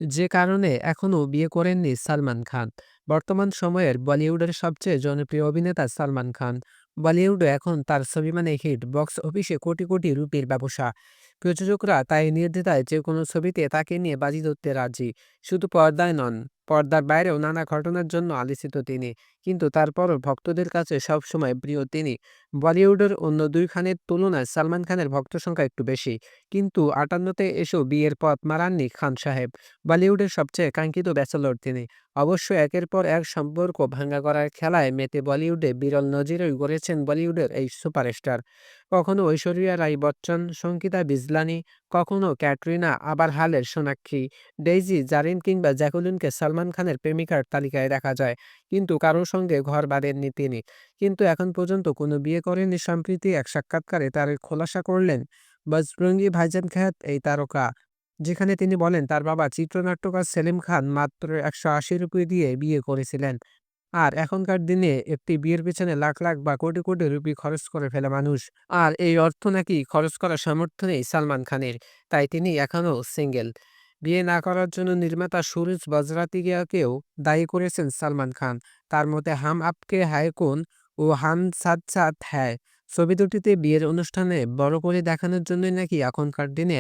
যে কারণে এখনও বিয়ে করেননি সালমান খান। বর্তমান সময়ের বলিউডের সবচেয়ে জনপ্রিয় অভিনেতা সালমান খান। বলিউডে এখন তার ছবি মানে হিট, বক্স অফিসে কোটি কোটি রুপির ব্যবসা। প্রযোজকরা তাই নির্দ্বিধায় যে কোনো ছবিতে তাকে নিয়ে বাজি ধরতে রাজি। শুধু পর্দায় নন, পর্দার বাইরেও নানা ঘটনার জন্য আলোচিত তিনি। কিন্তু তারপরও ভক্তদের কাছে সবসময় প্রিয় তিনি। বলিউডের অন্য দুই খানের তুলনায় সালমান খানের ভক্ত সংখ্যা একটু বেশি। কিন্তু ৫৮তে এসেও বিয়ের পথ মারাননি খান সাহেব। বলিউডের সবচেয়ে কাঙ্ক্ষিত ব্যাচেলর তিনি। অবশ্য একের পর এক সম্পর্ক ভাঙা করার খেলায় মেতে বলিউডে বিরল নজিরই গড়েছেন বলিউডের এই সুপারস্টার। কখনো ঐশ্বরিয়া রাই বচ্চন, সঙ্গীতা বিজলানি, কখনো ক্যাটরিনা, আবার হালের সোনাক্ষী, ডেইজি, জারিন কিংবা জ্যাকুলিনকে সালমান খানের প্রেমিকার তালিকায় দেখা যায়। কিন্তু কারোর সঙ্গে ঘর বাঁধেননি তিনি। কিন্তু এখন পর্যন্ত কোনো বিয়ে করেননি। সম্প্রতি এক সাক্ষাৎকারে তার খোলাসা করলেন বজরঙ্গি ভাইজান খ্যাত এই তারকা, যেখানে তিনি বলেন তার বাবা চিত্রনাট্যকার সেলিম খান মাত্র ১৮০ রুপি দিয়ে বিয়ে করেছিলেন। আর এখনকার দিনে একটি বিয়ের পেছনে লাখ লাখ বা কোটি কোটি রুপি খরচ করে ফেলে মানুষ। আর এই অর্থ নাকি খরচ করার সামর্থ্য নেই সালমান খানের। তাই তিনি এখনও সিঙ্গেল। বিয়ে না করার জন্য নির্মাতা সুরজ বজরাতিয়াকেও দায়ী করেছেন সালমান খান। তার মতে হাম আপকে হ্যায় কৌন ও হাম সাথ সাথ হ্যায় ছবি দুটিতে বিয়ের অনুষ্ঠানে বড় করে দেখানোর জন্যই নাকি এখনকার দিনে